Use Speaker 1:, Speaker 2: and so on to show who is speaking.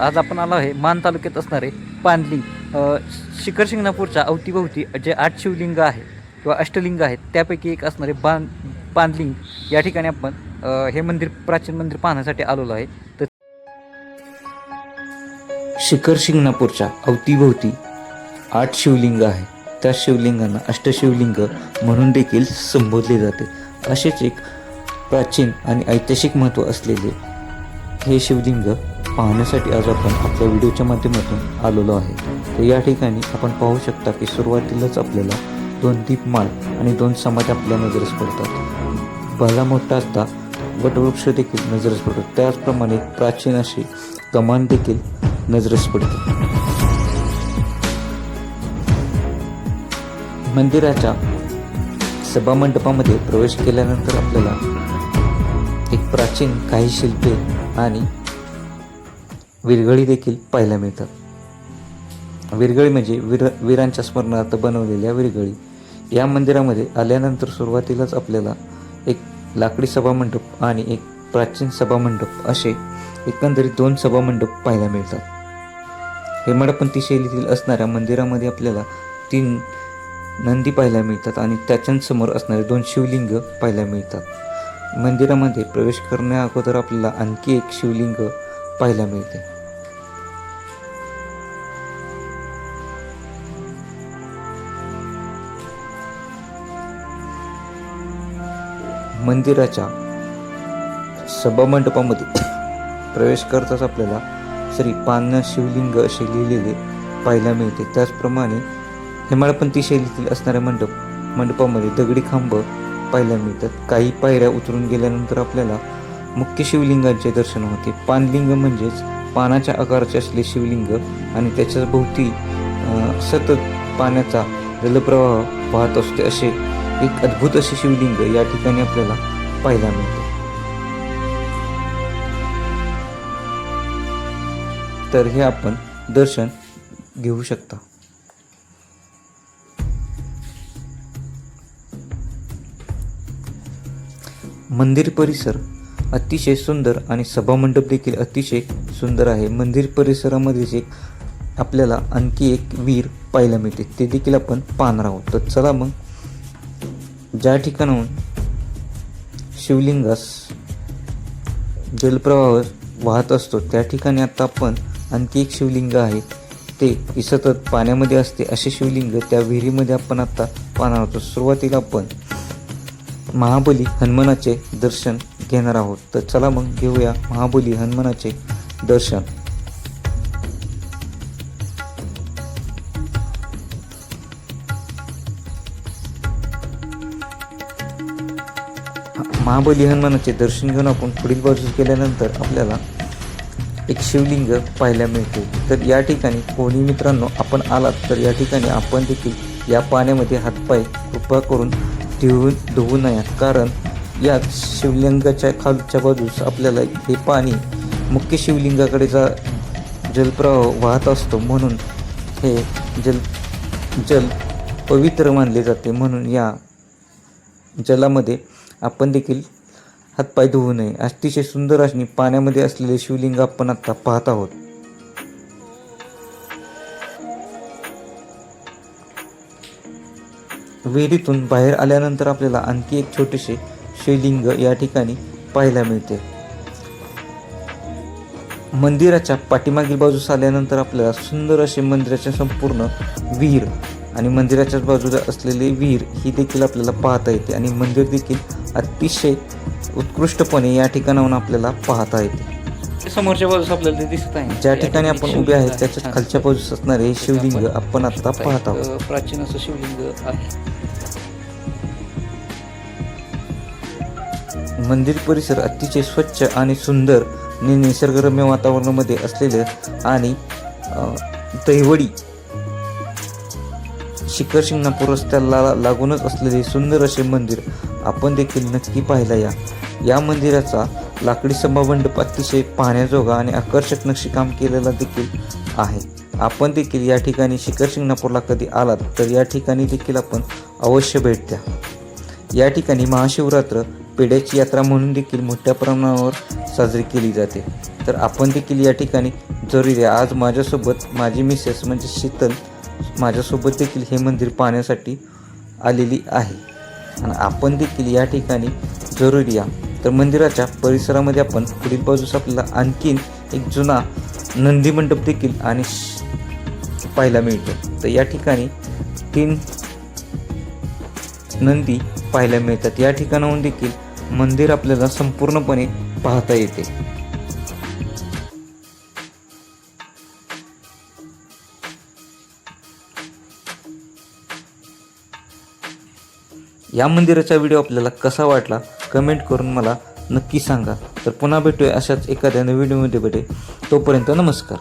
Speaker 1: आज आपण आलो आहे मान तालुक्यात असणारे पानलिंग शिखर शिंगणापूरच्या अवतीभोवती जे 8 शिवलिंग आहेत किंवा अष्टलिंग आहेत त्यापैकी एक असणारे पानलिंग या ठिकाणी आपण हे मंदिर प्राचीन मंदिर पाहण्यासाठी आलेलो आहे. तर शिखर शिंगणापूरच्या अवतीभोवती 8 शिवलिंग आहेत. त्या शिवलिंगांना अष्टशिवलिंग म्हणून देखील संबोधले जाते. असेच एक प्राचीन आणि ऐतिहासिक महत्त्व असलेले हे शिवलिंग पाहण्यासाठी आज आपण आपल्या व्हिडिओच्या माध्यमातून आलेलो आहे. तर या ठिकाणी आपण पाहू शकता की सुरुवातीलाच आपल्याला 2 दीपमाळ आणि 2 समाधी आपल्या नजरेस पडतात. भला मोठा असता वटवृक्ष देखील नजरेस पडतो. त्याचप्रमाणे प्राचीन अशी कमान देखील नजरेस पडते. मंदिराच्या सभामंडपामध्ये प्रवेश केल्यानंतर आपल्याला एक प्राचीन काही शिल्पे आणि विरगळी देखील पाहायला मिळतात. विरगळी म्हणजे वीरांच्या स्मरणार्थ बनवलेल्या विरगळी. या मंदिरामध्ये आल्यानंतर सुरुवातीलाच आपल्याला एक लाकडी सभामंडप आणि एक प्राचीन सभामंडप असे एकंदरीत 2 सभामंडप पाहायला मिळतात. हेमाडपंथी शैलीतील असणाऱ्या मंदिरामध्ये आपल्याला 3 नंदी पाहायला मिळतात आणि त्याच्यासमोर असणारे 2 शिवलिंग पाहायला मिळतात. मंदिरामध्ये प्रवेश करण्या अगोदर आपल्याला आणखी एक शिवलिंग पाहायला मिळते. मंदिराच्या सभामंडपामध्ये प्रवेश करताच आपल्याला श्री पान शिवलिंग असे लिहिलेले पाहायला मिळते. त्याचप्रमाणे हेमाडपंथी शैलीतील असणाऱ्या मंडपामध्ये दगडी खांब पाहायला मिळतात. काही पायऱ्या उतरून गेल्यानंतर आपल्याला मुख्य शिवलिंगाचे दर्शन होते. पानलिंग म्हणजेच पानाच्या आकाराचे असले शिवलिंग आणि त्याच्या भोवती सतत पाण्याचा जलप्रवाह वाहत असते असे एक अद्भुत असे शिवलिंग या ठिकाणी आपल्याला पाहायला मिळते. तर हे आपण दर्शन घेऊ शकता. मंदिर परिसर अतिशय सुंदर आणि सभामंडप देखील अतिशय सुंदर आहे. मंदिर परिसरामध्येच एक आपल्याला आणखी एक विहीर पाहायला मिळते, ते देखील आपण पाहणार आहोत. तर चला मग, ज्या ठिकाणाहून शिवलिंगास जलप्रवाह वाहत असतो त्या ठिकाणी आता आपण आणखी एक शिवलिंग आहे, ते सतत पाण्यामध्ये असते असे शिवलिंग त्या विहिरीमध्ये आपण आता पाहणार आहोत. सुरुवातीला आपण महाबली हनुमानाचे दर्शन घेणार आहोत. तर चला मग घेऊया महाबली हनुमानाचे दर्शन. महाबली हनुमानाचे दर्शन घेऊन आपण पुढील बाजूस गेल्यानंतर आपल्याला एक शिवलिंग पाहायला मिळते. तर या ठिकाणी कोणी मित्रांनो आपण आलात तर या ठिकाणी आपण देखील या पाण्यामध्ये हातपाय कृपा करून धुवू नये, कारण या शिवलिंगाच्या खालच्या बाजूस आपल्याला हे पाणी मुख्य शिवलिंगाकडे जलप्रवाह वाहत असतो, म्हणून हे जल पवित्र मानले जाते. म्हणून या जलामध्ये आपण देखील हातपाय धुवू नये. अतिशय सुंदर अशी पाण्यामध्ये असलेले शिवलिंग आपण आता पाहत आहोत. विहिरीतून बाहेर आल्यानंतर आपल्याला आणखी एक छोटेसे शिवलिंग या ठिकाणी पाहायला मिळते. मंदिराच्या पाठीमागील बाजूस आल्यानंतर आपल्याला सुंदर असे मंदिराच्या संपूर्ण विहीर आणि मंदिराच्याच बाजूला असलेले विहीर ही देखील आपल्याला पाहता येते आणि मंदिर देखील अतिशय उत्कृष्टपणे या ठिकाणाहून आपल्याला पाहता येते. समोरच्या बाजूस आपल्याला ते दिसत आहे. ज्या ठिकाणी आपण उभे आहेत त्याच्या खालच्या बाजूस असणारे हे शिवलिंग आपण आता पाहत आहोत. प्राचीन असं शिवलिंग आहे. मंदिर परिसर अतिशय स्वच्छ आणि सुंदर आणि निसर्गरम्य वातावरणामध्ये असलेले आणि दहिवडी शिखर शिंगणापूर रस्त्याला लागूनच असलेले सुंदर असे मंदिर आपण देखील नक्की पाहायला या मंदिराचा लाकडी सभामंडप अतिशय पाहण्याजोगा आणि आकर्षक नक्षीकाम केलेला देखील आहे. आपण देखील या ठिकाणी शिखर शिंगणापूरला कधी आलात तर या ठिकाणी देखील आपण अवश्य भेट द्या. या ठिकाणी महाशिवरात्र पेढ्याची यात्रा म्हणून देखील मोठ्या प्रमाणावर साजरी केली जाते. तर आपण देखील या ठिकाणी जरुरी आहे. आज माझ्यासोबत माझी मिसेस म्हणजे शीतल माझ्यासोबत देखील हे मंदिर पाहण्यासाठी आलेली आहे आणि आपण देखील या ठिकाणी जरुरी या. तर मंदिराच्या परिसरामध्ये आपण पुढील बाजूस आपल्याला आणखीन एक जुना नंदी मंडप देखील आणि पाहायला मिळतो. तर या ठिकाणी 3 नंदी पाहायला मिळतात. या ठिकाणाहून देखील मंदिर आपल्याला संपूर्णपणे पाहता येते. या मंदिराचा व्हिडिओ आपल्याला कसा वाटला कमेंट करून मला नक्की सांगा. तर पुन्हा भेटूया अशाच एखाद्या व्हिडिओमध्ये तोपर्यंत नमस्कार.